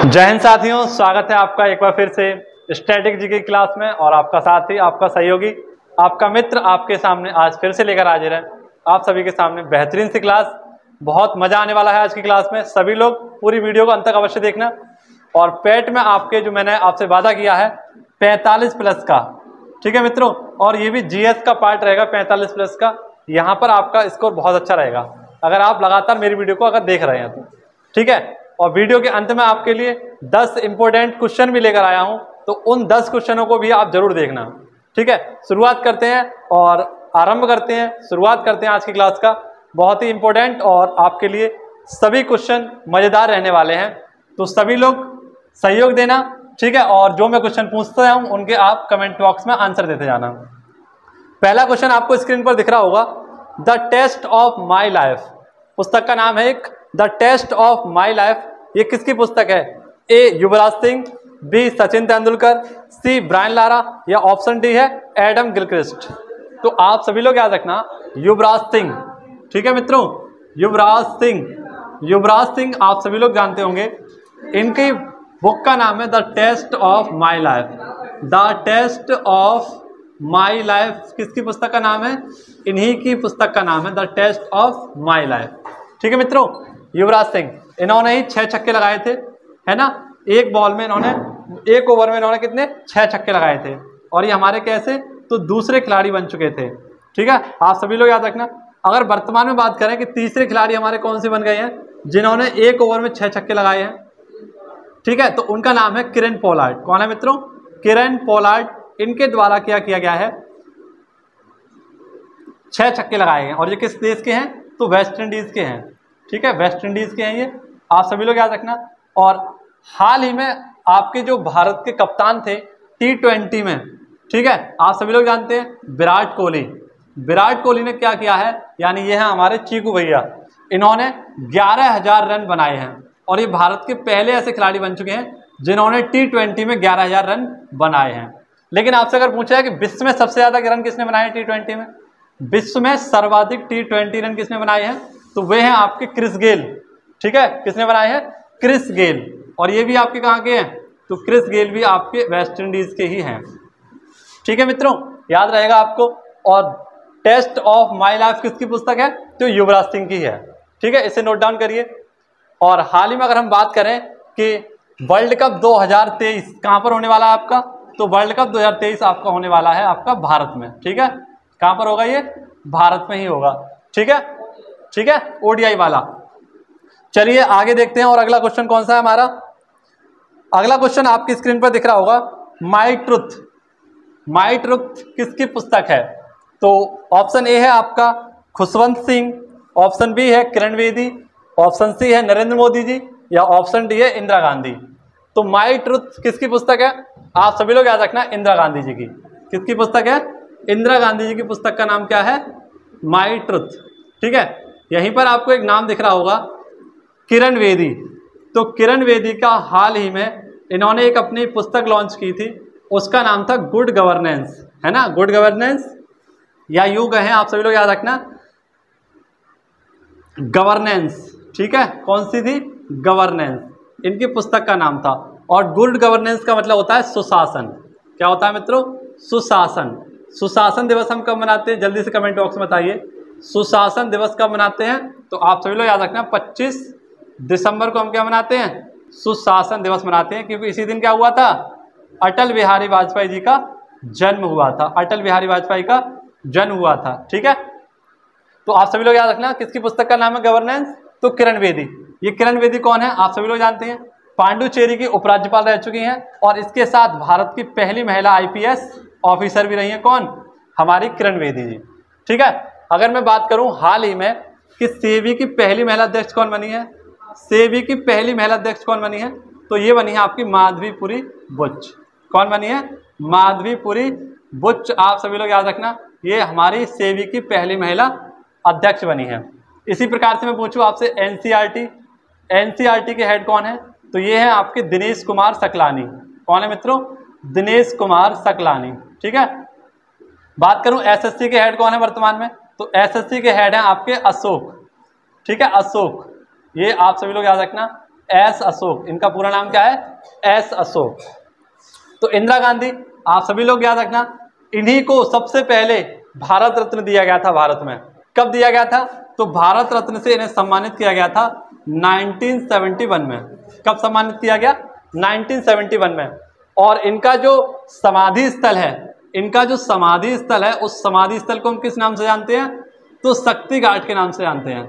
जय हिंद साथियों, स्वागत है आपका एक बार फिर से स्टैटिक जी की क्लास में। और आपका साथी, आपका सहयोगी, आपका मित्र आपके सामने आज फिर से लेकर हाजिर है आप सभी के सामने बेहतरीन सी क्लास। बहुत मजा आने वाला है आज की क्लास में। सभी लोग पूरी वीडियो को अंत तक अवश्य देखना। और पेट में आपके जो मैंने आपसे वादा किया है 45 प्लस का, ठीक है मित्रों। और ये भी जीएस का पार्ट रहेगा 45 प्लस का। यहाँ पर आपका स्कोर बहुत अच्छा रहेगा अगर आप लगातार मेरी वीडियो को अगर देख रहे हैं तो, ठीक है। और वीडियो के अंत में आपके लिए 10 इंपॉर्टेंट क्वेश्चन भी लेकर आया हूं, तो उन 10 क्वेश्चनों को भी आप जरूर देखना, ठीक है। शुरुआत करते हैं और आरंभ करते हैं, शुरुआत करते हैं आज की क्लास का। बहुत ही इंपॉर्टेंट और आपके लिए सभी क्वेश्चन मजेदार रहने वाले हैं, तो सभी लोग सहयोग देना, ठीक है। और जो मैं क्वेश्चन पूछता हूं उनके आप कमेंट बॉक्स में आंसर देते जाना। पहला क्वेश्चन आपको स्क्रीन पर दिख रहा होगा, the taste of my life. पुस्तक का नाम है एक the taste of my life. ये किसकी पुस्तक है? A Yuvraj Singh, B Sachin Tendulkar, C Brian Lara, या ऑप्शन डी है एडम गिलक्रिस्ट। तो आप सभी लोग याद रखना युवराज सिंह, ठीक है मित्रों। युवराज सिंह, युवराज सिंह आप सभी लोग जानते होंगे। इनकी बुक का नाम है the taste of my life. The taste of my life किसकी पुस्तक का नाम है? इन्हीं की पुस्तक का नाम है the taste of my life, ठीक है मित्रों। युवराज सिंह, इन्होंने ही 6 छक्के लगाए थे, है ना। एक बॉल में इन्होंने, एक ओवर में इन्होंने कितने 6 छक्के लगाए थे। और ये हमारे कैसे तो दूसरे खिलाड़ी बन चुके थे, ठीक है। आप सभी लोग याद रखना। अगर वर्तमान में बात करें कि तीसरे खिलाड़ी हमारे कौन से बन गए हैं जिन्होंने एक ओवर में 6 छक्के लगाए हैं, ठीक है, तो उनका नाम है किरण पोलार्ड। कौन है मित्रों? Kieron Pollard. इनके द्वारा क्या किया गया है, 6 छक्के लगाए हैं। और ये किस देश के हैं? तो वेस्ट इंडीज के हैं, ठीक है, वेस्ट इंडीज के हैं ये, आप सभी लोग याद रखना। और हाल ही में आपके जो भारत के कप्तान थे T20 में, ठीक है, आप सभी लोग जानते हैं विराट कोहली। विराट कोहली ने क्या किया है, यानी ये है हमारे चीकू भैया, इन्होंने 11,000 रन बनाए हैं। और ये भारत के पहले ऐसे खिलाड़ी बन चुके हैं जिन्होंने T20 में 11,000 रन बनाए हैं। लेकिन आपसे अगर पूछा है कि विश्व में सबसे ज्यादा रन किसने बनाए T20 में, विश्व में सर्वाधिक T20 रन किसने बनाए हैं, तो वे हैं आपके क्रिस गेल, ठीक है। किसने बनाए हैं? Chris Gayle. और ये भी आपके कहाँ के हैं? तो क्रिस गेल भी आपके वेस्ट इंडीज के ही हैं, ठीक है मित्रों, याद रहेगा आपको। और टेस्ट ऑफ माई लाइफ किसकी पुस्तक है? तो युवराज सिंह की है, ठीक है, इसे नोट डाउन करिए। और हाल ही में अगर हम बात करें कि वर्ल्ड कप 2023 कहाँ पर होने वाला है आपका, तो वर्ल्ड कप 2023 आपका होने वाला है आपका भारत में, ठीक है। कहाँ पर होगा? ये भारत में ही होगा, ठीक है, ठीक है, ओडीआई वाला। चलिए आगे देखते हैं। और अगला क्वेश्चन कौन सा है हमारा? अगला क्वेश्चन आपकी स्क्रीन पर दिख रहा होगा, माई ट्रुथ। माई ट्रुथ किसकी पुस्तक है? तो ऑप्शन ए है आपका खुशवंत सिंह, ऑप्शन बी है किरण बेदी, ऑप्शन सी है नरेंद्र मोदी जी, या ऑप्शन डी है इंदिरा गांधी। तो माई ट्रुथ किसकी पुस्तक है? आप सभी लोग याद रखना इंदिरा गांधी जी की। किसकी पुस्तक है? इंदिरा गांधी जी की पुस्तक का नाम क्या है? माई ट्रुथ, ठीक है। यहीं पर आपको एक नाम दिख रहा होगा किरण बेदी। तो किरण बेदी का हाल ही में इन्होंने एक अपनी पुस्तक लॉन्च की थी, उसका नाम था गुड गवर्नेंस, है ना, गुड गवर्नेंस, या यूं कहें आप सभी लोग याद रखना गवर्नेंस, ठीक है। कौन सी थी? गवर्नेंस, इनकी पुस्तक का नाम था। और गुड गवर्नेंस का मतलब होता है सुशासन। क्या होता है मित्रों? सुशासन। सुशासन दिवस हम कब मनाते हैं? जल्दी से कमेंट बॉक्स में बताइए, सुशासन दिवस कब मनाते हैं? तो आप सभी लोग याद रखना 25 दिसंबर को हम क्या मनाते हैं? सुशासन दिवस मनाते हैं, क्योंकि इसी दिन क्या हुआ था? अटल बिहारी वाजपेयी जी का जन्म हुआ था। अटल बिहारी वाजपेयी का जन्म हुआ था, ठीक है। तो आप सभी लोग याद रखना किसकी पुस्तक का नाम है गवर्नेंस? तो किरण बेदी। ये किरण बेदी कौन है? आप सभी लोग जानते हैं, पांडुचेरी की उपराज्यपाल रह चुकी हैं। और इसके साथ भारत की पहली महिला आईपीएस ऑफिसर भी रही हैं। कौन? हमारी किरण बेदी जी, ठीक है। अगर मैं बात करूं हाल ही में कि सेबी की पहली महिला अध्यक्ष कौन बनी है, सेबी की पहली महिला अध्यक्ष कौन बनी है, तो ये बनी है आपकी माधवीपुरी बुच। कौन बनी है? माधवीपुरी बुच। आप सभी लोग याद रखना ये हमारी सेबी की पहली महिला अध्यक्ष बनी है। इसी प्रकार से मैं पूछूं आपसे एनसीईआरटी, एनसीईआरटी के हेड कौन है, तो ये है आपके दिनेश कुमार सकलानी। कौन है मित्रों? दिनेश कुमार सकलानी, ठीक है। बात करूं एसएससी के हेड कौन है वर्तमान में, तो एसएससी के हेड हैं आपके अशोक, ठीक है, अशोक। ये आप सभी लोग याद रखना एस अशोक, इनका पूरा नाम क्या है? एस अशोक। तो इंदिरा गांधी, आप सभी लोग याद रखना, इन्हीं को सबसे पहले भारत रत्न दिया गया था भारत में। कब दिया गया था? तो भारत रत्न से इन्हें सम्मानित किया गया था 1971 में। कब सम्मानित किया गया? 1971 में। और इनका जो समाधि स्थल है, इनका जो समाधि स्थल है, उस समाधि स्थल को हम किस नाम से जानते हैं? तो शक्ति घाट के नाम से जानते हैं।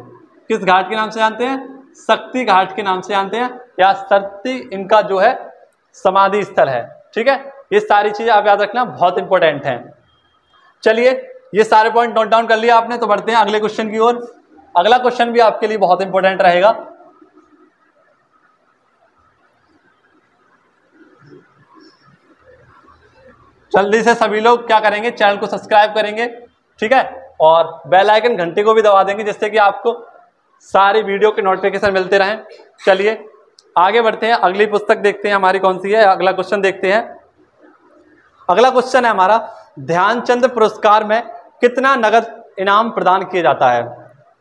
किस घाट के नाम से जानते हैं? शक्ति घाट के नाम से जानते हैं, या शक्ति इनका जो है समाधि स्थल है। ठीक है, ये सारी चीजें आप याद रखना, बहुत इंपॉर्टेंट हैं। चलिए, ये सारे पॉइंट नोट डाउन कर लिया आपने, तो बढ़ते हैं अगले क्वेश्चन की ओर। अगला क्वेश्चन भी आपके लिए बहुत इंपॉर्टेंट रहेगा। जल्दी से सभी लोग क्या करेंगे? चैनल को सब्सक्राइब करेंगे, ठीक है, और बेल आइकन घंटे को भी दबा देंगे, जिससे कि आपको सारी वीडियो के नोटिफिकेशन मिलते रहें। चलिए आगे बढ़ते हैं, अगली पुस्तक देखते हैं हमारी कौन सी है। अगला क्वेश्चन देखते हैं। अगला क्वेश्चन है हमारा, ध्यानचंद पुरस्कार में कितना नगद इनाम प्रदान किया जाता है?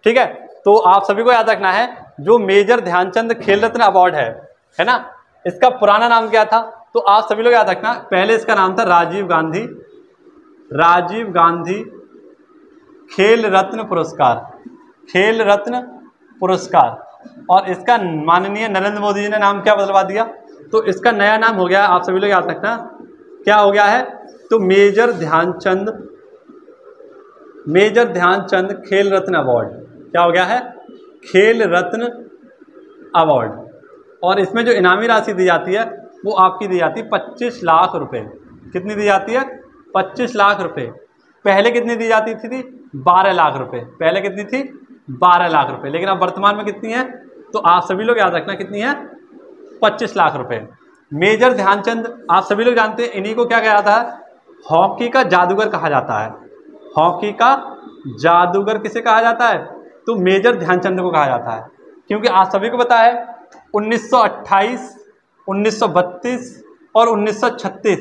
ठीक है, तो आप सभी को याद रखना है, जो मेजर ध्यानचंद खेल रत्न अवार्ड है ना, इसका पुराना नाम क्या था? तो आप सभी लोग याद रखना, पहले इसका नाम था राजीव गांधी खेल रत्न पुरस्कार, खेल रत्न पुरस्कार। और इसका माननीय नरेंद्र मोदी जी ने नाम क्या बदलवा दिया? तो इसका नया नाम हो गया, आप सभी लोग याद रखना, क्या हो गया है? तो मेजर ध्यानचंद खेल रत्न अवार्ड। क्या हो गया है? खेल रत्न अवार्ड। और इसमें जो इनामी राशि दी जाती है वो आपकी दी जाती है 25 लाख रुपए। कितनी दी जाती है? 25 लाख रुपए। पहले कितनी दी जाती थी? 12 लाख रुपए। पहले कितनी थी? 12 लाख रुपए। लेकिन अब वर्तमान में कितनी है? तो आप सभी लोग याद रखना, कितनी है? 25 लाख रुपए। मेजर ध्यानचंद आप सभी लोग जानते हैं, इन्हीं को क्या कहा जाता है? हॉकी का जादूगर कहा जाता है। हॉकी का जादूगर किसे कहा जाता है? तो मेजर ध्यानचंद को कहा जाता है, क्योंकि आप सभी को पता है 1928, 1932 और 1936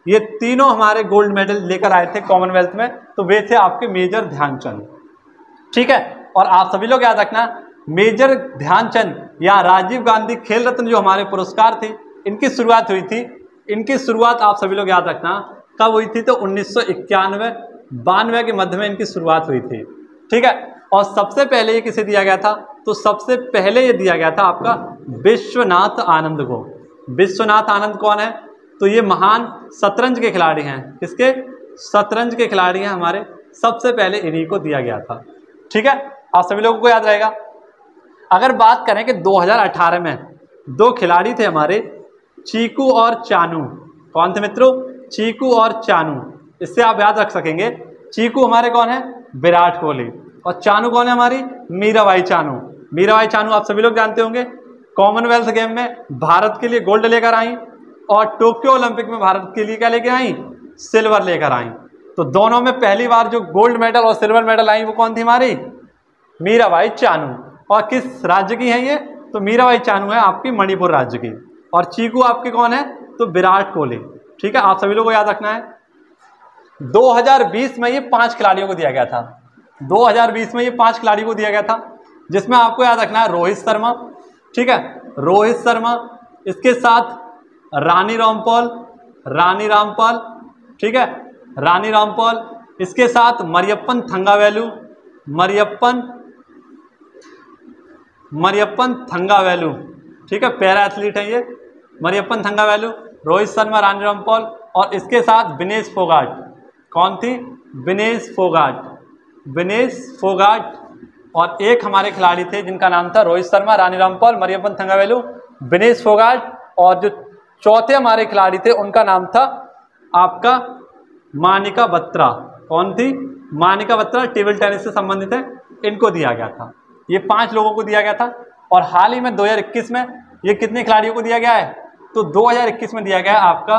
ये तीनों हमारे गोल्ड मेडल लेकर आए थे कॉमनवेल्थ में, तो वे थे आपके मेजर ध्यानचंद। ठीक है, और आप सभी लोग याद रखना, मेजर ध्यानचंद या राजीव गांधी खेल रत्न जो हमारे पुरस्कार थे, इनकी शुरुआत हुई थी, इनकी शुरुआत आप सभी लोग याद रखना कब हुई थी? तो 1991-92 के मध्य में इनकी शुरुआत हुई थी। ठीक है, और सबसे पहले ये किसे दिया गया था? तो सबसे पहले ये दिया गया था आपका विश्वनाथ आनंद को। विश्वनाथ आनंद कौन है? तो ये महान शतरंज के खिलाड़ी हैं। किसके? शतरंज के खिलाड़ी हैं हमारे। सबसे पहले इन्हीं को दिया गया था। ठीक है, आप सभी लोगों को याद रहेगा। अगर बात करें कि 2018 में 2 खिलाड़ी थे हमारे, चीकू और चानू। कौन थे मित्रों? चीकू और चानू। इससे आप याद रख सकेंगे, चीकू हमारे कौन है? विराट कोहली। और चानू कौन है हमारी? मीराबाई चानू। मीराबाई चानू आप सभी लोग जानते होंगे, कॉमनवेल्थ गेम में भारत के लिए गोल्ड लेकर आई, और टोक्यो ओलंपिक में भारत के लिए क्या लेकर आई? सिल्वर लेकर आई। तो दोनों में पहली बार जो गोल्ड मेडल और सिल्वर मेडल आई वो कौन थी हमारी? मीराबाई चानू। और किस राज्य की है ये? तो मीराबाई चानू है आपकी मणिपुर राज्य की। और चीकू आपके कौन है? तो विराट कोहली। ठीक है, आप सभी लोगों को याद रखना है। 2020 में ये 5 खिलाड़ियों को दिया गया था। 2020 में ये 5 खिलाड़ियों को दिया गया था, जिसमें आपको याद रखना है रोहित शर्मा। ठीक है, रोहित शर्मा, इसके साथ रानी रामपाल, ठीक है, रानी रामपाल, इसके साथ मरियप्पन थंगावेलु, मरियप्पन थंगावेलु। ठीक है, पैरा एथलीट है ये मरियप्पन थंगावेलु, रोहित शर्मा, रानी रामपाल, और इसके साथ विनेश फोगाट। कौन थी? विनेश फोगाट। और एक हमारे खिलाड़ी थे जिनका नाम था रोहित शर्मा, रानी रामपाल, मरियप्पन थंगावेलु, विनेश फोगाट। और जो चौथे हमारे खिलाड़ी थे उनका नाम था आपका मानिका बत्रा। कौन थी? मानिका बत्रा, टेबल टेनिस से संबंधित है, इनको दिया गया था। ये 5 लोगों को दिया गया था। और हाल ही में 2021 में ये कितने खिलाड़ियों को दिया गया है? तो 2021 में दिया गया है आपका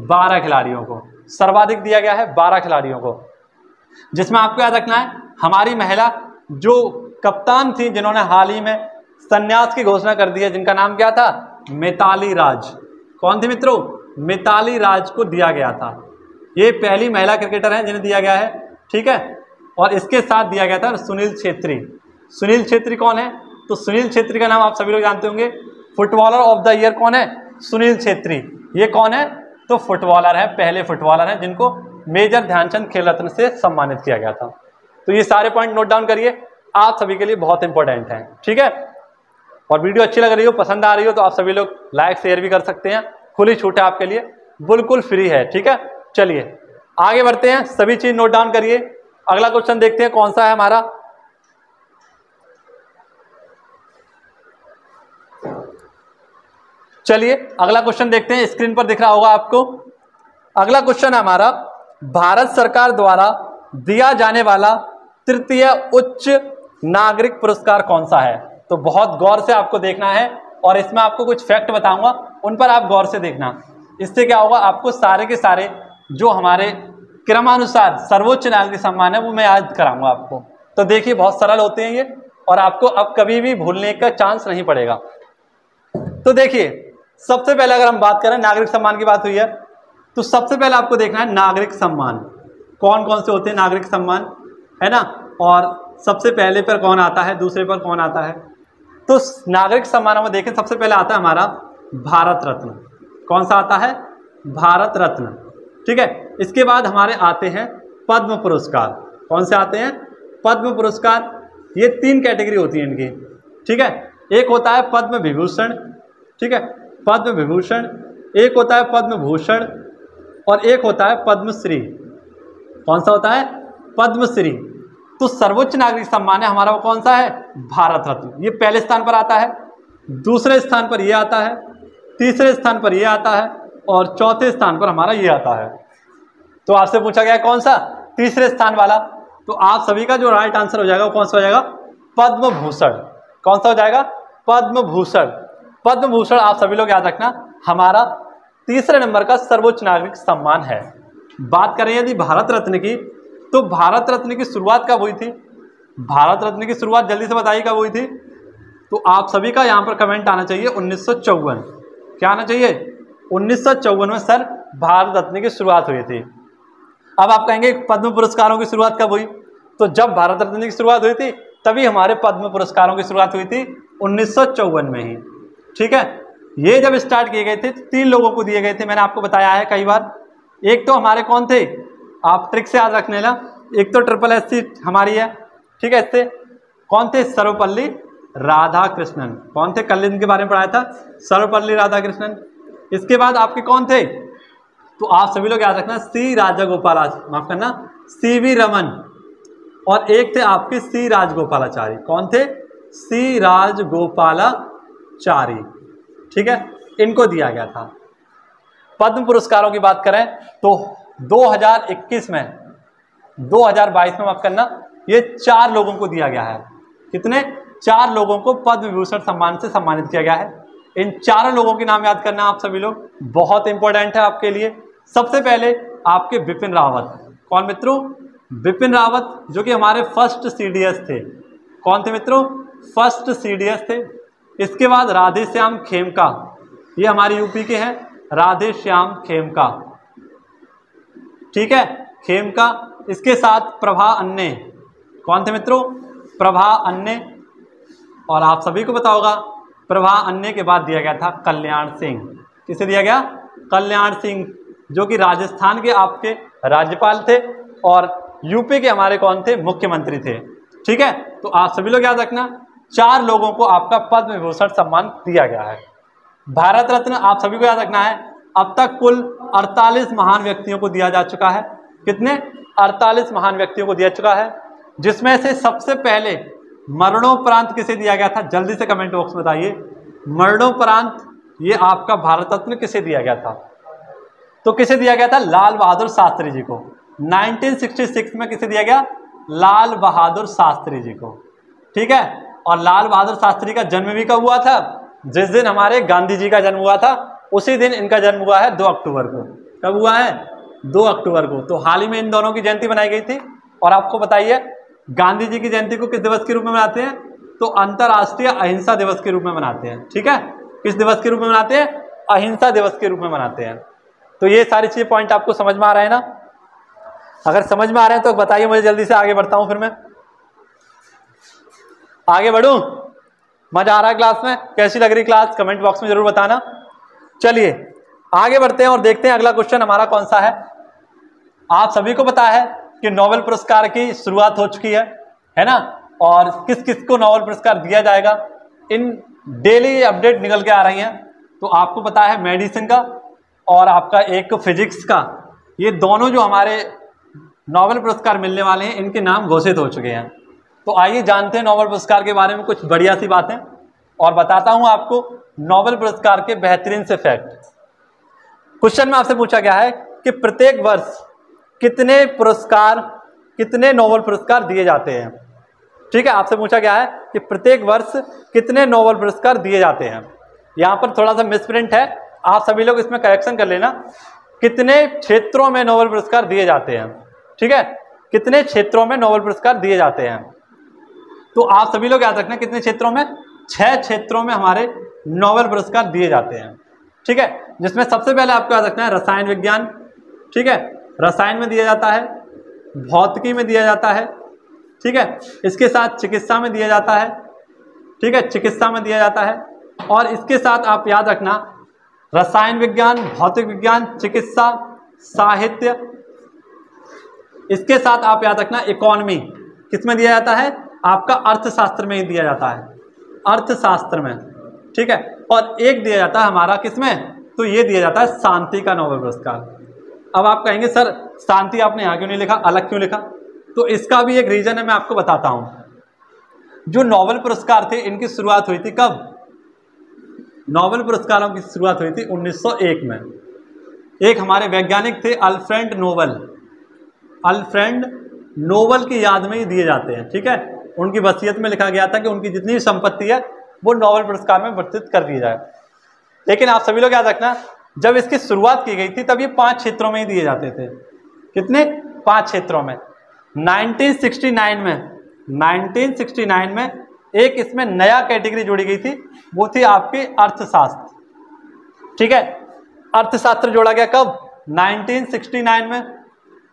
12 खिलाड़ियों को। सर्वाधिक दिया गया है 12 खिलाड़ियों को, जिसमें आपको याद रखना है हमारी महिला जो कप्तान थी, जिन्होंने हाल ही में संन्यास की घोषणा कर दी है, जिनका नाम क्या था? मिताली राज। कौन थी मित्रों? मिताली राज को दिया गया था। ये पहली महिला क्रिकेटर हैं जिन्हें दिया गया है। ठीक है, और इसके साथ दिया गया था सुनील छेत्री। सुनील छेत्री कौन है? तो सुनील छेत्री का नाम आप सभी लोग जानते होंगे, फुटबॉलर ऑफ द ईयर कौन है? सुनील छेत्री। ये कौन है? तो फुटबॉलर है, पहले फुटबॉलर हैं जिनको मेजर ध्यानचंद खेल रत्न से सम्मानित किया गया था। तो ये सारे पॉइंट नोट डाउन करिए, आप सभी के लिए बहुत इंपॉर्टेंट हैं, ठीक है। और वीडियो अच्छी लग रही हो, पसंद आ रही हो, तो आप सभी लोग लाइक शेयर भी कर सकते हैं, खुली छूट है आपके लिए, बिल्कुल फ्री है, ठीक है। चलिए आगे बढ़ते हैं, सभी चीज नोट डाउन करिए। अगला क्वेश्चन देखते हैं कौन सा है हमारा। चलिए अगला क्वेश्चन देखते हैं, स्क्रीन पर दिख रहा होगा आपको। अगला क्वेश्चन है हमारा, भारत सरकार द्वारा दिया जाने वाला तृतीय उच्च नागरिक पुरस्कार कौन सा है? तो बहुत गौर से आपको देखना है और इसमें आपको कुछ फैक्ट बताऊंगा, उन पर आप गौर से देखना। इससे क्या होगा, आपको सारे के सारे जो हमारे क्रमानुसार सर्वोच्च नागरिक सम्मान है वो मैं याद कराऊंगा आपको। तो देखिए बहुत सरल होते हैं ये, और आपको अब कभी भी भूलने का चांस नहीं पड़ेगा। तो देखिए सबसे पहले अगर हम बात करें, नागरिक सम्मान की बात हुई है, तो सबसे पहले आपको देखना है नागरिक सम्मान कौन कौन से होते हैं, नागरिक सम्मान, है ना। और सबसे पहले पर कौन आता है, दूसरे पर कौन आता है। तो नागरिक सम्मानों में देखें, सबसे पहले आता है हमारा भारत रत्न। कौन सा आता है? भारत रत्न, ठीक है। इसके बाद हमारे आते हैं पद्म पुरस्कार। कौन से आते हैं? पद्म पुरस्कार। ये 3 कैटेगरी होती है इनकी, ठीक है। एक होता है पद्म विभूषण, ठीक है, पद्म विभूषण। एक होता है पद्म भूषण और एक होता है पद्मश्री। कौन सा होता है? पद्मश्री। तो सर्वोच्च नागरिक सम्मान है हमारा, वो कौन सा है? भारत रत्न। ये पहले स्थान पर आता है, दूसरे स्थान पर ये आता है, तीसरे स्थान पर ये आता है और चौथे स्थान पर हमारा ये आता है। तो आपसे पूछा गया कौन सा? तीसरे स्थान वाला। तो आप सभी का जो राइट आंसर हो जाएगा वो कौन सा हो जाएगा? पद्म भूषण। कौन सा हो जाएगा? पद्म भूषण। पद्म भूषण आप सभी लोग याद रखना, हमारा तीसरे नंबर का सर्वोच्च नागरिक सम्मान है। बात करें यदि भारत रत्न की, तो भारत रत्न की शुरुआत कब हुई थी? भारत रत्न की शुरुआत जल्दी से बताइए कब हुई थी? तो आप सभी का यहाँ पर कमेंट आना चाहिए 1954। क्या आना चाहिए? 1954 में सर भारत रत्न की शुरुआत हुई थी। अब आप कहेंगे पद्म पुरस्कारों की शुरुआत कब हुई? तो जब भारत रत्न की शुरुआत हुई थी तभी हमारे पद्म पुरस्कारों की शुरुआत हुई थी 1954 में ही, ठीक है। ये जब स्टार्ट किए गए थे 3 लोगों को दिए गए थे, मैंने आपको बताया है कई बार। एक तो हमारे कौन थे, आप ट्रिक से याद रखने ला, एक तो SSC हमारी है, ठीक है। इससे कौन थे? सर्वपल्ली राधाकृष्णन। कौन थे? कल इनके बारे में पढ़ाया था, सर्वपल्ली राधाकृष्णन। इसके बाद आपके कौन थे? तो आप सभी लोग याद रखना, सी राजागोपालाचारी, माफ करना, CV रमन। और एक थे आपके सी राजगोपालाचारी। कौन थे? सी राजगोपालाचारी, ठीक है। इनको दिया गया था। पद्म पुरस्कारों की बात करें तो 2021 में, 2022 में माफ करना, ये 4 लोगों को दिया गया है। कितने? 4 लोगों को पद्म विभूषण सम्मान से सम्मानित किया गया है। इन 4 लोगों के नाम याद करना आप सभी लोग, बहुत इंपॉर्टेंट है आपके लिए। सबसे पहले आपके बिपिन रावत। कौन मित्रों? बिपिन रावत, जो कि हमारे फर्स्ट CDS थे। कौन थे मित्रों? फर्स्ट CDS थे। इसके बाद राधे श्याम खेमका, ये हमारे यूपी के हैं, राधे श्याम खेमका, ठीक है, खेमका। इसके साथ प्रभा अन्ने। कौन थे मित्रों? प्रभा अन्ने। और आप सभी को पता होगा प्रभा अन्ने के बाद दिया गया था कल्याण सिंह। किसे दिया गया? कल्याण सिंह, जो कि राजस्थान के आपके राज्यपाल थे और यूपी के हमारे कौन थे? मुख्यमंत्री थे, ठीक है। तो आप सभी लोग याद रखना, 4 लोगों को आपका पद्म विभूषण सम्मान दिया गया है। भारत रत्न आप सभी को याद रखना है, अब तक कुल 48 महान व्यक्तियों को दिया जा चुका है। कितने? 48 महान व्यक्तियों को दिया चुका है, जिसमें से सबसे पहले मरणोपरांत किसे दिया गया था? जल्दी से कमेंट बॉक्स में बताइए। मरणोपरांत ये आपका भारत रत्न किसे दिया गया था? तो किसे दिया गया था? लाल बहादुर शास्त्री जी को। 1966 में किसे दिया गया? लाल बहादुर शास्त्री जी को, ठीक है। और लाल बहादुर शास्त्री का जन्म भी कब हुआ था? जिस दिन हमारे गांधी जी का जन्म हुआ था उसी दिन इनका जन्म हुआ है, 2 अक्टूबर को। कब हुआ है? 2 अक्टूबर को। तो हाल ही में इन दोनों की जयंती बनाई गई थी। और आपको बताइए गांधी जी की जयंती को किस दिवस के रूप में मनाते हैं? तो अंतर्राष्ट्रीय अहिंसा दिवस के रूप में मनाते हैं, ठीक है। किस दिवस के रूप में मनाते हैं? अहिंसा दिवस के रूप में मनाते हैं। तो ये सारी चीजें पॉइंट आपको समझ में आ रहे हैं ना? अगर समझ में आ रहे हैं तो बताइए मुझे, जल्दी से आगे बढ़ता हूं, फिर मैं आगे बढ़ूं। मजा आ रहा है क्लास में? कैसी लग रही क्लास? कमेंट बॉक्स में जरूर बताना। चलिए आगे बढ़ते हैं और देखते हैं अगला क्वेश्चन हमारा कौन सा है। आप सभी को पता है कि नोबेल पुरस्कार की शुरुआत हो चुकी है ना, और किस किस को नोबेल पुरस्कार दिया जाएगा, इन डेली अपडेट निकल के आ रही हैं। तो आपको पता है मेडिसिन का और आपका एक फिजिक्स का, ये दोनों जो हमारे नोबेल पुरस्कार मिलने वाले हैं, इनके नाम घोषित हो चुके हैं। तो आइए जानते हैं नोबेल पुरस्कार के बारे में कुछ बढ़िया सी बातें, और बताता हूं आपको नोबेल पुरस्कार के बेहतरीन से फैक्ट। क्वेश्चन में आपसे पूछा गया है कि प्रत्येक वर्ष कितने नोबेल पुरस्कार दिए जाते हैं। ठीक है, आपसे पूछा गया है कि प्रत्येक वर्ष कितने नोबेल पुरस्कार दिए जाते हैं। यहाँ पर थोड़ा सा मिसप्रिंट है, आप सभी लोग इसमें करेक्शन कर लेना। कितने क्षेत्रों में नोबेल पुरस्कार दिए जाते हैं, ठीक है, कितने क्षेत्रों में नोबेल पुरस्कार दिए जाते हैं। तो आप सभी लोग याद रखना कितने क्षेत्रों में, 6 क्षेत्रों में हमारे नोबेल पुरस्कार दिए जाते हैं। ठीक है, जिसमें सबसे पहले आपको याद रखना है रसायन विज्ञान, ठीक है, रसायन में दिया जाता है, भौतिकी में दिया जाता है, ठीक है, इसके साथ चिकित्सा में दिया जाता है, ठीक है, चिकित्सा में दिया जाता है, और इसके साथ आप याद रखना रसायन विज्ञान, भौतिक विज्ञान, चिकित्सा, साहित्य, इसके साथ आप याद रखना इकोनॉमी किस में दिया जाता है, आपका अर्थशास्त्र में ही दिया जाता है, अर्थशास्त्र में, ठीक है, और एक दिया जाता है हमारा किसमें, तो ये दिया जाता है शांति का नोबेल पुरस्कार। अब आप कहेंगे सर शांति आपने यहाँ क्यों नहीं लिखा, अलग क्यों लिखा, तो इसका भी एक रीजन है, मैं आपको बताता हूं। जो नोबेल पुरस्कार थे इनकी शुरुआत हुई थी कब, नोबेल पुरस्कारों की शुरुआत हुई थी 1901 में। एक हमारे वैज्ञानिक थे अल्फ्रेड नोबेल की याद में ही दिए जाते हैं, ठीक है, उनकी वसीयत में लिखा गया था कि उनकी जितनी भी संपत्ति है वो नोबेल पुरस्कार में वितरित कर दी जाए। लेकिन आप सभी लोग याद रखना जब इसकी शुरुआत की गई थी तब ये 5 क्षेत्रों में ही दिए जाते थे। कितने, 5 क्षेत्रों में। 1969 में एक इसमें नया कैटेगरी जोड़ी गई थी, वो थी आपकी अर्थशास्त्र, ठीक है, अर्थशास्त्र जोड़ा गया कब, 1969 में,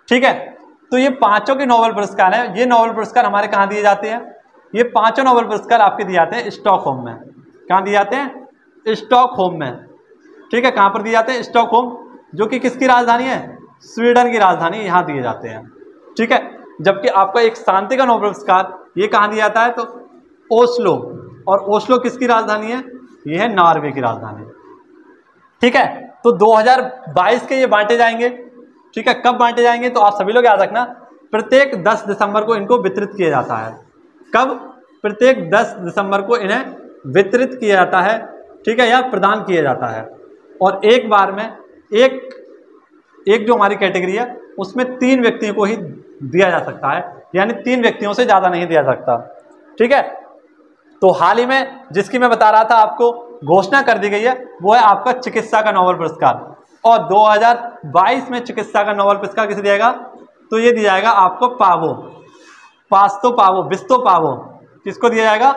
ठीक है। तो ये 5 के नोबेल पुरस्कार हैं। ये नोबेल पुरस्कार हमारे कहाँ दिए जाते हैं, ये 5 नोबेल पुरस्कार आपके दिए जाते हैं स्टॉकहोम में। कहाँ दिए जाते हैं, स्टॉकहोम में, ठीक है, कहाँ पर दिए जाते हैं, स्टॉकहोम, जो कि किसकी राजधानी है, स्वीडन की राजधानी, यहाँ दिए जाते हैं, ठीक है। जबकि आपका एक शांति का नोबेल पुरस्कार ये कहाँ दिया जाता है, तो ओस्लो, और ओस्लो किसकी राजधानी है, ये है नॉर्वे की राजधानी, ठीक है। तो 2022 के ये बांटे जाएंगे, ठीक है। कब बांटे जाएंगे, तो आप सभी लोग याद रखना प्रत्येक 10 दिसंबर को इनको वितरित किया जाता है। कब, प्रत्येक 10 दिसंबर को इन्हें वितरित किया जाता है, ठीक है, या प्रदान किया जाता है। और एक बार में एक जो हमारी कैटेगरी है उसमें 3 व्यक्तियों को ही दिया जा सकता है, यानी 3 व्यक्तियों से ज़्यादा नहीं दिया सकता, ठीक है। तो हाल ही में जिसकी मैं बता रहा था आपको घोषणा कर दी गई है, वो है आपका चिकित्सा का नोबेल पुरस्कार। और 2022 में चिकित्सा का नोबेल पुरस्कार किसे दिया जाएगा, तो ये दिया जाएगा आपको बिस्तो पावो, किसको दिया जाएगा,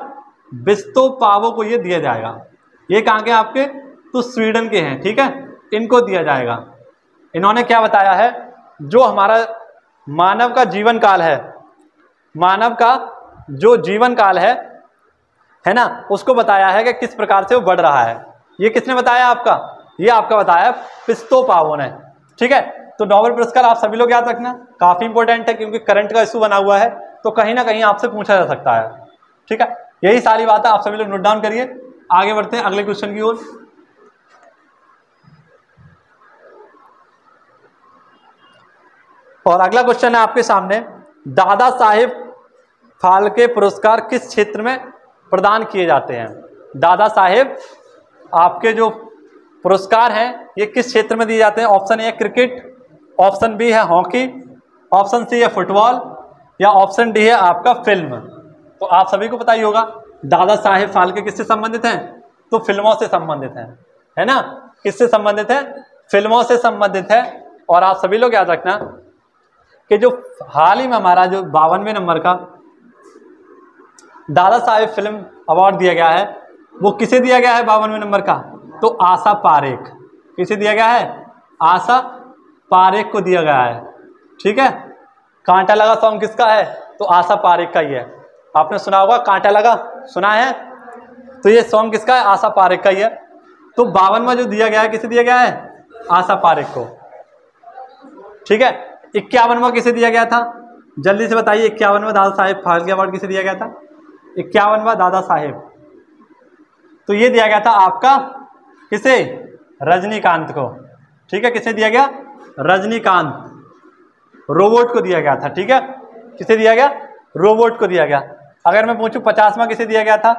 बिस्तो पावो को ये दिया जाएगा। ये कहाँ के आपके, तो स्वीडन के हैं, ठीक है, इनको दिया जाएगा। इन्होंने क्या बताया है, जो हमारा मानव का जीवन काल है, मानव का जो जीवन काल है ना, उसको बताया है कि किस प्रकार से वो बढ़ रहा है। ये किसने बताया आपका, ये आपका बताया बिस्तो पावो ने, ठीक है। तो नोबेल पुरस्कार आप सभी लोग याद रखना, काफी इंपॉर्टेंट है, क्योंकि करंट का इशू बना हुआ है, तो कहीं ना कहीं आपसे पूछा जा सकता है, ठीक है। यही सारी बात है, आप सभी लोग नोट डाउन करिए। आगे बढ़ते हैं अगले क्वेश्चन की ओर। और अगला क्वेश्चन है आपके सामने, दादा साहेब फाल्के पुरस्कार किस क्षेत्र में प्रदान किए जाते हैं। दादा साहेब आपके जो पुरस्कार हैं ये किस क्षेत्र में दिए जाते हैं। ऑप्शन ए है क्रिकेट, ऑप्शन बी है हॉकी, ऑप्शन सी है फुटबॉल, या ऑप्शन डी है आपका फिल्म। तो आप सभी को पता ही होगा दादा साहेब फाल्के किससे संबंधित हैं, तो फिल्मों से संबंधित हैं, है ना। किससे संबंधित है, फिल्मों से संबंधित है। और आप सभी लोग याद रखना कि जो हाल ही में हमारा जो 52वें नंबर का दादा साहेब फिल्म अवार्ड दिया गया है, वो किसे दिया गया है 52वें नंबर का, तो आशा पारेख। किसे दिया गया है, आशा पारेख को दिया गया है, ठीक है। कांटा लगा सॉन्ग किसका है, तो आशा पारेख का ही है। आपने सुना होगा कांटा लगा, सुना है, तो ये सॉन्ग किसका है? आशा पारेख का ही है। तो 52वां जो दिया गया है किसे दिया गया है? आशा पारेख को। ठीक है। 51वां किसे दिया गया था? जल्दी से बताइए। 51वां दादा साहेब फाल्के अवार्ड किसे दिया गया था? 51वां दादा साहेब, तो ये दिया गया था आपका किसे? रजनीकांत को। ठीक है, किसे दिया गया? रजनीकांत रोबोट को दिया गया था। ठीक है, किसे दिया गया? रोबोट को दिया गया। अगर मैं पूछूं 50वां किसे दिया गया था,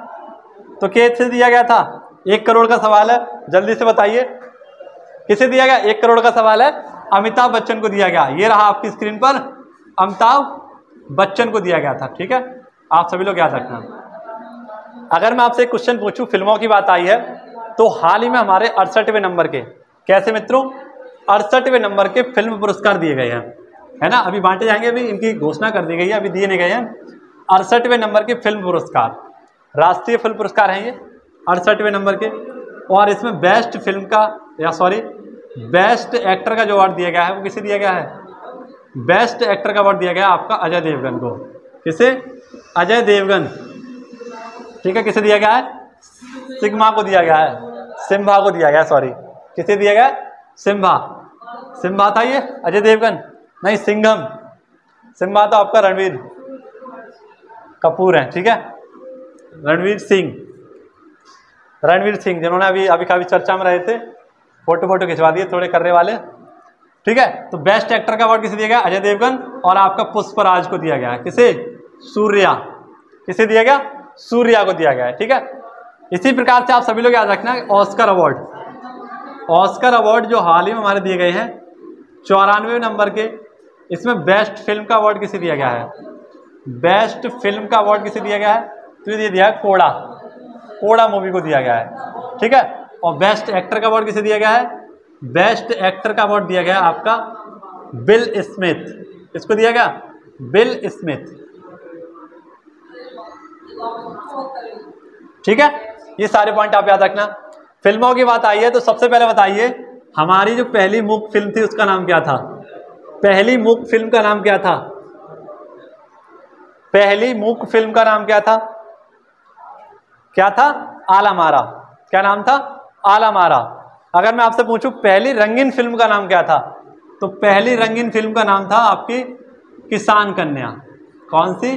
तो किसे दिया गया था? 1 करोड़ का सवाल है, जल्दी से बताइए किसे दिया गया? 1 करोड़ का सवाल है, अमिताभ बच्चन को दिया गया। ये रहा आपकी स्क्रीन पर, अमिताभ बच्चन को दिया गया था। ठीक है, आप सभी लोग याद रखना। अगर मैं आपसे एक क्वेश्चन पूछूं, फिल्मों की बात आई है, तो हाल ही में हमारे 68वें नंबर के, कैसे मित्रों? 68वें नंबर के फिल्म पुरस्कार दिए गए हैं, है ना। अभी बांटे जाएंगे, अभी इनकी घोषणा कर दी गई है, अभी दिए नहीं गए हैं। 68वें नंबर के फिल्म पुरस्कार, राष्ट्रीय फिल्म पुरस्कार हैं ये 68वें नंबर के। और इसमें बेस्ट फिल्म का बेस्ट एक्टर का जो अवार्ड दिया गया है वो किसे दिया गया है? बेस्ट एक्टर का अवार्ड दिया गया है आपका अजय देवगन को। किसे? अजय देवगन। ठीक है, किसे दिया गया है? सिम्हा को दिया गया है, सिम्हा को दिया गया, सॉरी, किसे दिया गया? सिम्हा। सिम्हा था ये अजय देवगन? नहीं, सिंघम। सिम्हा तो आपका रणवीर कपूर है। ठीक है, रणवीर सिंह, जिन्होंने अभी काफी चर्चा में रहे थे, फोटो खिंचवा दिए थोड़े करने वाले। ठीक है, तो बेस्ट एक्टर का अवार्ड किसे दिया गया? अजय देवगन। और आपका पुष्पराज को दिया गया है, किसे? सूर्या। किसे दिया गया? सूर्या को दिया गया है। ठीक है, इसी प्रकार से आप सभी लोग याद रखना ऑस्कर अवार्ड। ऑस्कर अवार्ड जो हाल ही में हमारे दिए गए हैं 94वें नंबर के, इसमें बेस्ट फिल्म का अवार्ड किसे दिया गया है? बेस्ट फिल्म का अवार्ड किसे दिया गया है? तो ये दिया है कोड़ा मूवी को दिया गया है। ठीक है, और बेस्ट एक्टर का अवार्ड किसे दिया गया है? बेस्ट एक्टर का अवार्ड दिया गया है आपका बिल स्मिथ। किसको दिया गया? Bill Smith. ठीक है, ये सारे पॉइंट आप याद रखना। फिल्मों की बात आई है तो सबसे पहले बताइए, हमारी जो पहली मूक फिल्म थी उसका नाम क्या था? पहली मूक फिल्म का नाम क्या था? पहली मूक फिल्म का नाम क्या था? क्या था? आला मारा। क्या नाम था? आला मारा। अगर मैं आपसे पूछूं पहली रंगीन फिल्म का नाम क्या था, तो पहली रंगीन फिल्म का नाम था आपकी किसान कन्या। कौन सी?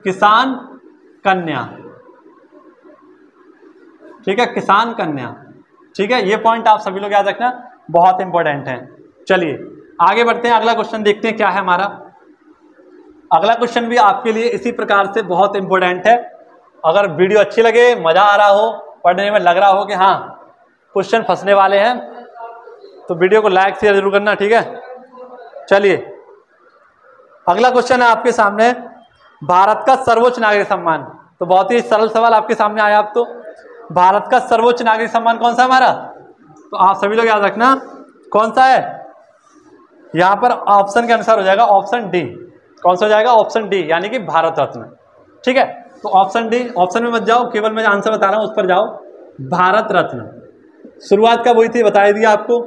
किसान कन्या। ठीक है, किसान कन्या। ठीक है, ये पॉइंट आप सभी लोग याद रखना, बहुत इंपॉर्टेंट है। चलिए आगे बढ़ते हैं, अगला क्वेश्चन देखते हैं क्या है हमारा। अगला क्वेश्चन भी आपके लिए इसी प्रकार से बहुत इंपॉर्टेंट है। अगर वीडियो अच्छी लगे, मजा आ रहा हो, पढ़ने में लग रहा हो कि हाँ क्वेश्चन फंसने वाले हैं, तो वीडियो को लाइक शेयर जरूर करना। ठीक है, चलिए अगला क्वेश्चन है आपके सामने, भारत का सर्वोच्च नागरिक सम्मान। तो बहुत ही सरल सवाल आपके सामने आया। आप तो भारत का सर्वोच्च नागरिक सम्मान कौन सा हमारा? तो आप सभी लोग याद रखना कौन सा है। यहां पर ऑप्शन के अनुसार हो जाएगा ऑप्शन डी। कौन सा हो जाएगा? ऑप्शन डी, यानी कि भारत रत्न। ठीक है, तो ऑप्शन डी। ऑप्शन में मत जाओ, केवल मैं आंसर बता रहा हूं उस पर जाओ। भारत रत्न शुरुआत कब हुई थी बता दिया आपको।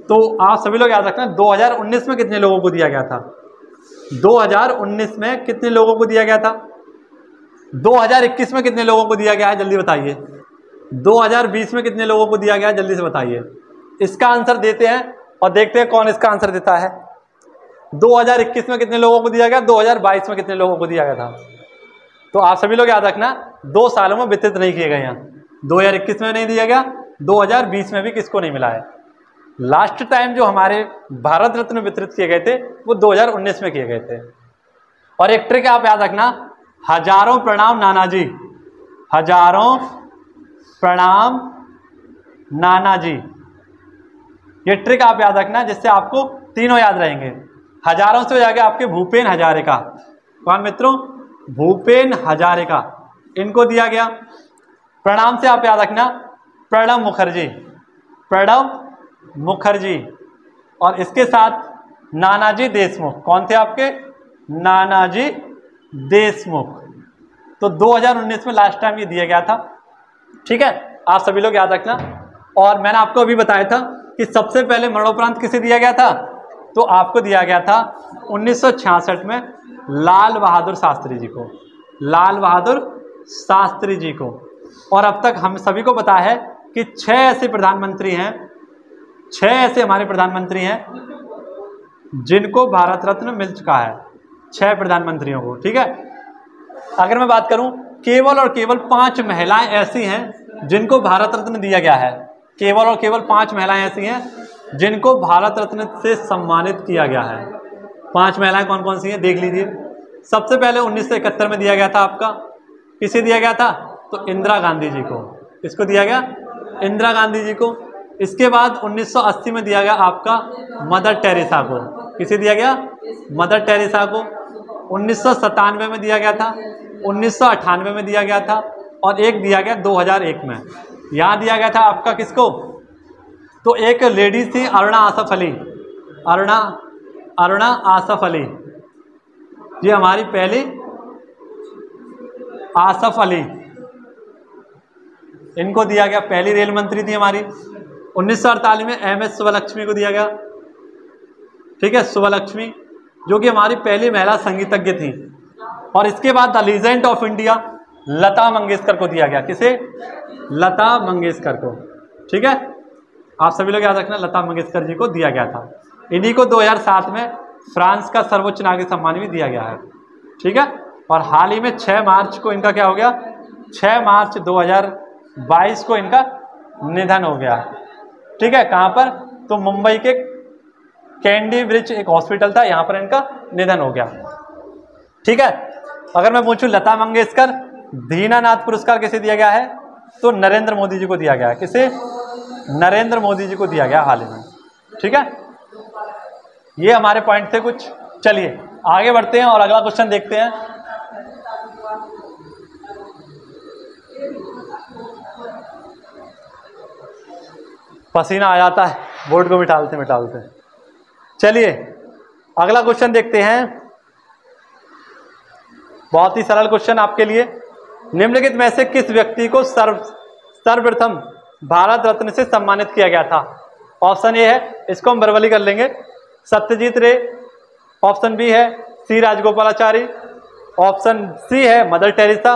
तो आप सभी लोग याद रखना 2019 में कितने लोगों को दिया गया था? 2019 में कितने लोगों को दिया गया था? 2021 में कितने लोगों को दिया गया है? जल्दी बताइए। 2020 में कितने लोगों को दिया गया है? जल्दी से बताइए। इसका आंसर देते हैं और देखते हैं कौन इसका आंसर देता है। 2021 में कितने लोगों को दिया गया? 2022 में कितने लोगों को दिया गया था? तो आप सभी लोग याद रखना 2 सालों में वितरित नहीं किए गए हैं। 2021 में नहीं दिया गया, 2020 में भी किसको नहीं मिला है। लास्ट टाइम जो हमारे भारत रत्न वितरित किए गए थे वो 2019 में किए गए थे। और एक ट्रिक आप याद रखना, हजारों प्रणाम नानाजी। हजारों प्रणाम नानाजी, ये ट्रिक आप याद रखना, जिससे आपको तीनों याद रहेंगे। हजारों से हो जाएगा आपके भूपेन हजारिका। कौन मित्रों? भूपेन हजारिका, इनको दिया गया। प्रणाम से आप याद रखना प्रणब मुखर्जी। प्रणब मुखर्जी। और इसके साथ नानाजी देशमुख। कौन थे आपके? नानाजी देशमुख। तो 2019 में लास्ट टाइम ये दिया गया था। ठीक है, आप सभी लोग याद रखना। और मैंने आपको अभी बताया था कि सबसे पहले मरणोपरांत किसे दिया गया था? तो आपको दिया गया था 1966 में लाल बहादुर शास्त्री जी को। लाल बहादुर शास्त्री जी को। और अब तक हम सभी को पता है कि 6 ऐसे प्रधानमंत्री हैं, 6 ऐसे हमारे प्रधानमंत्री हैं जिनको भारत रत्न मिल चुका है, 6 प्रधानमंत्रियों को। ठीक है, अगर मैं बात करूं, केवल और केवल 5 महिलाएं ऐसी हैं जिनको भारत रत्न दिया गया है। केवल और केवल 5 महिलाएं ऐसी हैं जिनको भारत रत्न से सम्मानित किया गया है। 5 महिलाएं कौन कौन सी हैं देख लीजिए। सबसे पहले 1971 में दिया गया था आपका, किसे दिया गया था? तो इंदिरा गांधी जी को। किसको दिया गया? इंदिरा गांधी जी को। इसके बाद 1980 में दिया गया आपका मदर टेरेसा को। किसे दिया गया? मदर टेरेसा को। 1997 में दिया गया था, 1998 में दिया गया था और एक दिया गया 2001 में। यहाँ दिया गया था आपका किसको? तो एक लेडीज थी अरुणा आसफ अली, अरुणा आसफ अली, ये हमारी पहली आसफ अली, इनको दिया गया, पहली रेल मंत्री थी हमारी। 1948 में MS सुब्बलक्ष्मी को दिया गया। ठीक है, सुब्बलक्ष्मी जो कि हमारी पहली महिला संगीतज्ञ थी। और इसके बाद the legend of India Lata Mangeshkar को दिया गया। किसे? लता मंगेशकर को। ठीक है, आप सभी लोग याद रखना, लता मंगेशकर जी को दिया गया था। इन्हीं को 2007 में फ्रांस का सर्वोच्च नागरिक सम्मान भी दिया गया है। ठीक है, और हाल ही में 6 मार्च को इनका क्या हो गया? 6 मार्च 2022 को इनका निधन हो गया। ठीक है, कहाँ पर? तो मुंबई के कैंडी ब्रिज एक हॉस्पिटल था, यहाँ पर इनका निधन हो गया। ठीक है, अगर मैं पूछूं लता मंगेशकर दीनानाथ पुरस्कार किसे दिया गया है? तो नरेंद्र मोदी जी को दिया गया है। किसे? नरेंद्र मोदी जी को दिया गया हाल ही में। ठीक है, ये हमारे पॉइंट थे कुछ। चलिए आगे बढ़ते हैं और अगला क्वेश्चन देखते हैं। पसीना आ जाता है बोर्ड को मिटालते मिटालते। चलिए अगला क्वेश्चन देखते हैं, बहुत ही सरल क्वेश्चन आपके लिए। निम्नलिखित में से किस व्यक्ति को सर्वप्रथम भारत रत्न से सम्मानित किया गया था? ऑप्शन ए है, इसको हम वर्बली कर लेंगे, सत्यजीत रे। ऑप्शन बी है सी राजगोपालाचारी। ऑप्शन सी है मदर टेरेसा।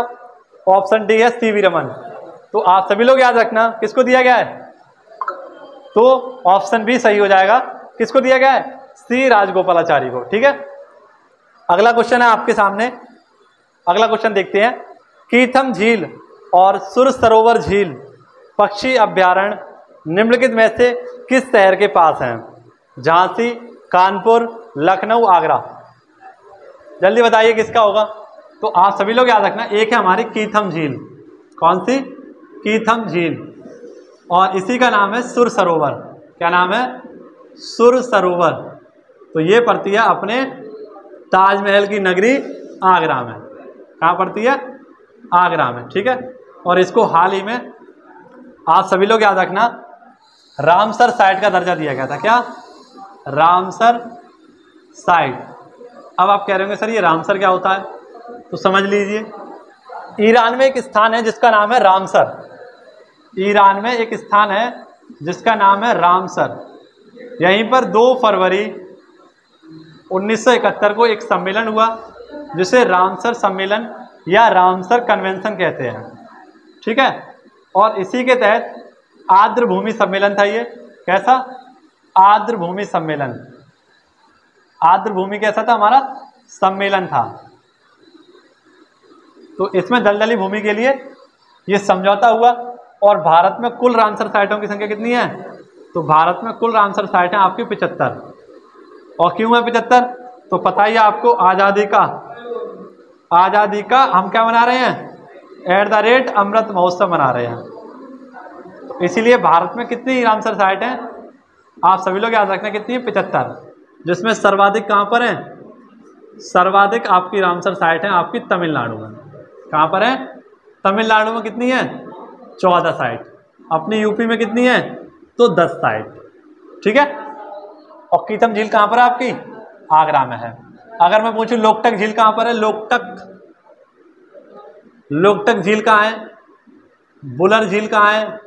ऑप्शन डी है CV रमन। तो आप सभी लोग याद रखना किसको दिया गया है? तो ऑप्शन बी सही हो जाएगा। किसको दिया गया है? सी राजगोपालाचारी को। ठीक है, अगला क्वेश्चन है आपके सामने। अगला क्वेश्चन देखते हैं, कीथम झील और सुर सरोवर झील पक्षी अभ्यारण्य निम्नलिखित में से किस शहर के पास हैं? झांसी, कानपुर, लखनऊ, आगरा। जल्दी बताइए किसका होगा। तो आप सभी लोग याद रखना, एक है हमारी कीथम झील। कौन सी? कीथम झील। और इसी का नाम है सुर सरोवर। क्या नाम है? सुर सरोवर। तो ये पड़ती है अपने ताजमहल की नगरी आगरा में। कहाँ पड़ती है? आगरा में। ठीक है, और इसको हाल ही में आप सभी लोग याद रखना रामसर साइट का दर्जा दिया गया था। क्या? Ramsar site. अब आप कह रहे होंगे सर ये रामसर क्या होता है? तो समझ लीजिए, ईरान में एक स्थान है जिसका नाम है रामसर। ईरान में एक स्थान है जिसका नाम है रामसर। यहीं पर 2 फरवरी 1971 को एक सम्मेलन हुआ जिसे रामसर सम्मेलन या रामसर कन्वेंशन कहते हैं। ठीक है, और इसी के तहत आर्द्र भूमि सम्मेलन था ये। कैसा? आर्द्र भूमि सम्मेलन। आर्द्र भूमि कैसा था? हमारा सम्मेलन था। तो इसमें दलदली भूमि के लिए ये समझौता हुआ। और भारत में कुल रामसर साइटों की संख्या कितनी है? तो भारत में कुल रामसर साइटें आपकी 75। और क्यों है 75? तो पता ही है आपको, आज़ादी का हम क्या मना रहे हैं? अमृत महोत्सव मना रहे हैं। तो इसीलिए भारत में कितनी रामसर साइट हैं? आप सभी लोग याद रखना कितनी है? 75। जिसमें सर्वाधिक कहाँ पर है? सर्वाधिक आपकी रामसर साइट है आपकी तमिलनाडु में। कहाँ पर है? तमिलनाडु में कितनी है? 14 साइट। अपनी यूपी में कितनी है? तो 10 साइट। ठीक है, और कीथम झील कहाँ पर है आपकी? आगरा में है। अगर मैं पूछूं लोकटक झील कहाँ पर है? लोकटक झील कहाँ है? बुलर झील कहाँ है?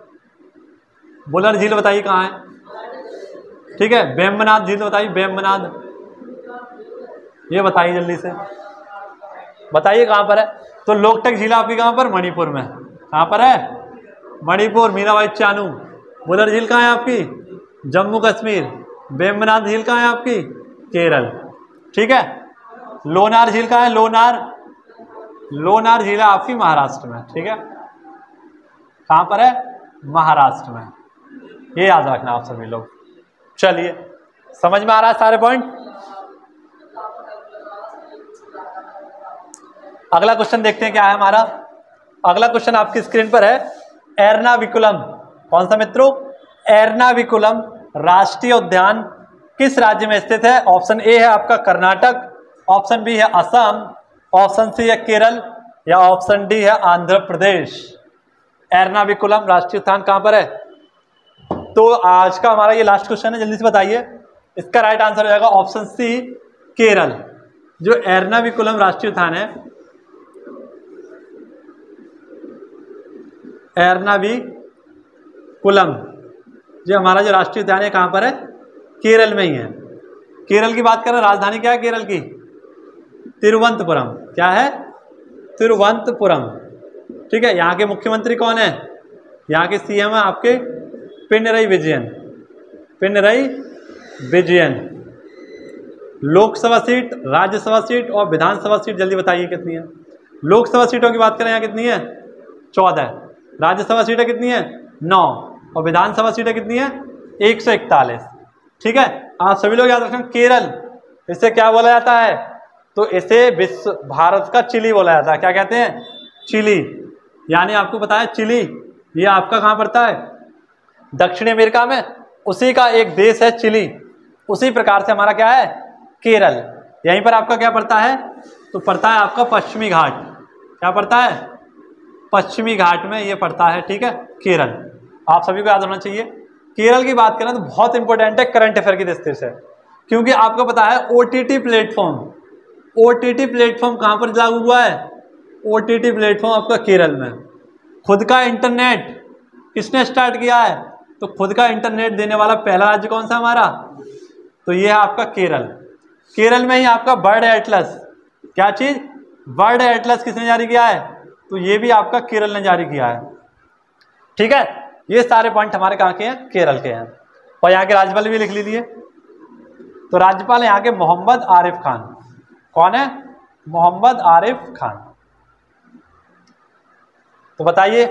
बुलर झील बताइए कहाँ है? ठीक है, बेम्बनाद झील बताइए, बेम्बनाद, ये बताइए जल्दी से, बताइए कहाँ पर है? तो लोकटक झील आपकी कहाँ पर? मणिपुर में। कहाँ पर है? मणिपुर। मीराबाई चानू। बुलर झील कहाँ है आपकी? जम्मू कश्मीर। वेम्बनाथ झील कहाँ है आपकी? केरल। ठीक है। लोनार झील कहाँ है? लोनार झील है आपकी महाराष्ट्र में। ठीक है, कहाँ पर है? महाराष्ट्र में। ये याद रखना आप सभी लोग। चलिए, समझ में आ रहा है सारे पॉइंट? अगला क्वेश्चन देखते हैं क्या है हमारा। अगला क्वेश्चन आपकी स्क्रीन पर है। एर्नाकुलम, कौन सा मित्रों? एर्नाकुलम राष्ट्रीय उद्यान किस राज्य में स्थित है? ऑप्शन ए है आपका कर्नाटक, ऑप्शन बी है असम, ऑप्शन सी है केरल, या ऑप्शन डी है आंध्र प्रदेश। एर्नाकुलम राष्ट्रीय उद्यान कहां पर है? तो आज का हमारा ये लास्ट क्वेश्चन है, जल्दी से बताइए। इसका राइट आंसर हो जाएगा ऑप्शन सी, केरल। जो एर्नाकुलम राष्ट्रीय उद्यान है, एर्नाकुलम जो हमारा जो राष्ट्रीय उद्यान है कहां पर है? केरल में ही है। केरल की बात करें, राजधानी क्या है केरल की? तिरुवनंतपुरम। क्या है? तिरुवनंतपुरम। ठीक है। यहाँ के मुख्यमंत्री कौन है? यहाँ के सीएम है आपके पिनरई विजयन। पिनरई विजयन। लोकसभा सीट, राज्यसभा सीट और विधानसभा सीट जल्दी बताइए कितनी है? लोकसभा सीटों की बात करें यहाँ कितनी है? 14। राज्यसभा सीटें कितनी है? 9। और विधानसभा सीटें कितनी है? 141। ठीक है। आप सभी लोग याद रखें, केरल इसे क्या बोला जाता है? तो इसे विश्व भारत का चिली बोला जाता है। क्या कहते हैं? चिली। यानी आपको पता है चिली ये आपका कहाँ पड़ता है? दक्षिण अमेरिका में। उसी का एक देश है चिली। उसी प्रकार से हमारा क्या है? केरल। यहीं पर आपका क्या पड़ता है? तो पड़ता है आपका पश्चिमी घाट। क्या पड़ता है? पश्चिमी घाट में ये पड़ता है। ठीक है, केरल। आप सभी को याद होना चाहिए। केरल की बात करें तो बहुत इंपॉर्टेंट है करंट अफेयर की दृष्टि से, क्योंकि आपको पता है ओटीटी प्लेटफॉर्म। ओटीटी प्लेटफॉर्म कहाँ पर लागू हुआ है? ओटीटी प्लेटफॉर्म आपका केरल में। खुद का इंटरनेट किसने स्टार्ट किया है? तो खुद का इंटरनेट देने वाला पहला राज्य कौन सा हमारा? तो ये है आपका केरल। केरल में ही आपका बर्ड एटलस, क्या चीज? बर्ड एटलस किसने जारी किया है? तो ये भी आपका केरल ने जारी किया है। ठीक है, ये सारे पॉइंट हमारे कहाँ के हैं? केरल के हैं। और यहाँ के राज्यपाल भी लिख लीजिए। तो राज्यपाल यहाँ के मोहम्मद आरिफ खान। कौन है? मोहम्मद आरिफ खान। तो बताइए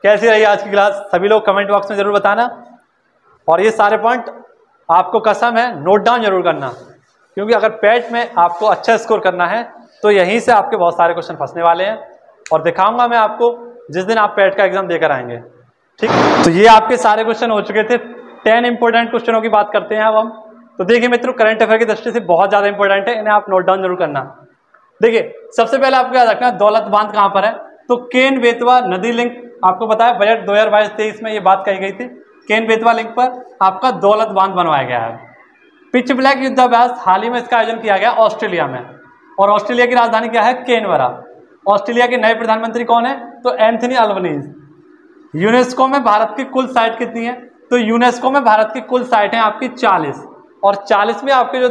कैसी रही आज की क्लास? सभी लोग कमेंट बॉक्स में जरूर बताना। और ये सारे पॉइंट आपको कसम है नोट डाउन जरूर करना, क्योंकि अगर पैट में आपको अच्छा स्कोर करना है तो यहीं से आपके बहुत सारे क्वेश्चन फंसने वाले हैं। और दिखाऊंगा मैं आपको जिस दिन आप पैट का एग्जाम देकर आएंगे। ठीक, तो ये आपके सारे क्वेश्चन हो चुके थे। 10 इंपॉर्टेंट क्वेश्चनों की बात करते हैं अब हम। तो देखिए मित्रों, करंट अफेयर की दृष्टि से बहुत ज्यादा इंपॉर्टेंट है, इन्हें आप नोट डाउन जरूर करना। देखिए, सबसे पहले आपको याद रखना दौलत बांध कहां पर है? तो केन बेतवा नदी लिंक, आपको पता है बजट 2022-23 में ये बात कही गई थी। केन बेतवा लिंक पर आपका दौलत बांध बनवाया गया है। पिच ब्लैक युद्धाभ्यास हाल ही में इसका आयोजन किया गया ऑस्ट्रेलिया में। और ऑस्ट्रेलिया की राजधानी क्या है? कैनबरा। ऑस्ट्रेलिया के नए प्रधानमंत्री कौन है? तो एंथनी अल्बनीज। यूनेस्को में भारत की कुल साइट कितनी है? तो यूनेस्को में भारत की कुल साइट है आपकी 40। और 40वीं आपकी जो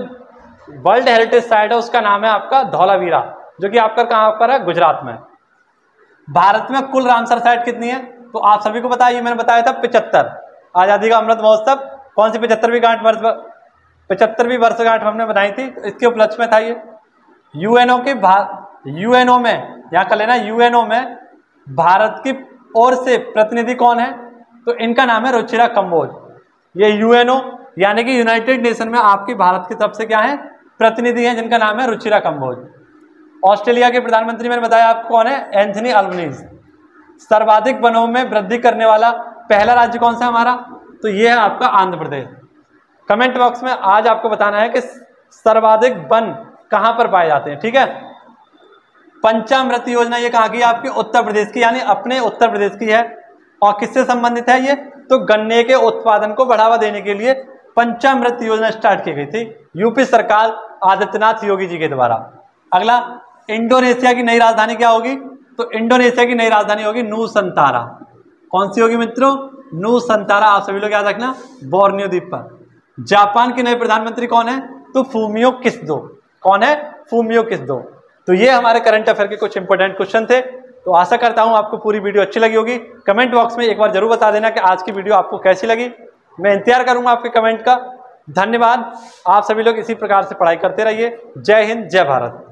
वर्ल्ड हेरिटेज साइट है उसका नाम है आपका धौलावीरा, जो कि आपका कहाँ पर है? गुजरात में। भारत में कुल रामसर साइट कितनी है? तो आप सभी को पता है, ये मैंने बताया था 75। आजादी का अमृत महोत्सव कौन सी 75वीं वर्षगांठ हमने बनाई थी, तो इसके उपलक्ष्य में था ये। यूएनओ में यहाँ कर लेना, यूएनओ में भारत की ओर से प्रतिनिधि कौन है? तो इनका नाम है रुचिरा कंबोज। ये यूएनओ यानी कि यूनाइटेड नेशन में आपकी भारत की तरफ से क्या है? प्रतिनिधि हैं, जिनका नाम है रुचिरा कंबोज। ऑस्ट्रेलिया के प्रधानमंत्री मैंने बताया आपको कौन है? Anthony Albanese. सर्वाधिक वनों में वृद्धि करने वाला पहला राज्य कौन सा हमारा? तो ये है आपका आंध्र प्रदेश। कमेंट बॉक्स में आज आपको बताना है कि सर्वाधिक वन कहां पर पाए जाते हैं। ठीक है, पंचामृत योजना ये कहाँ की है? आपकी उत्तर प्रदेश की, यानी अपने उत्तर प्रदेश की है। और किससे संबंधित है ये? तो गन्ने के उत्पादन को बढ़ावा देने के लिए पंचामृत योजना स्टार्ट की गई थी यूपी सरकार आदित्यनाथ योगी जी के द्वारा। अगला, इंडोनेशिया की नई राजधानी क्या होगी? तो इंडोनेशिया की नई राजधानी होगी नूसंतारा। कौन सी होगी मित्रों? नूसंतारा। आप सभी लोग याद रखना, बोर्नियो द्वीप पर। जापान के नए प्रधानमंत्री कौन है? तो फूमियो किस्डो। कौन है? फूमियो किस्डो। तो ये हमारे करंट अफेयर के कुछ इंपॉर्टेंट क्वेश्चन थे। तो आशा करता हूँ आपको पूरी वीडियो अच्छी लगी होगी। कमेंट बॉक्स में एक बार जरूर बता देना कि आज की वीडियो आपको कैसी लगी। मैं इंतजार करूँगा आपके कमेंट का। धन्यवाद। आप सभी लोग इसी प्रकार से पढ़ाई करते रहिए। जय हिंद, जय भारत।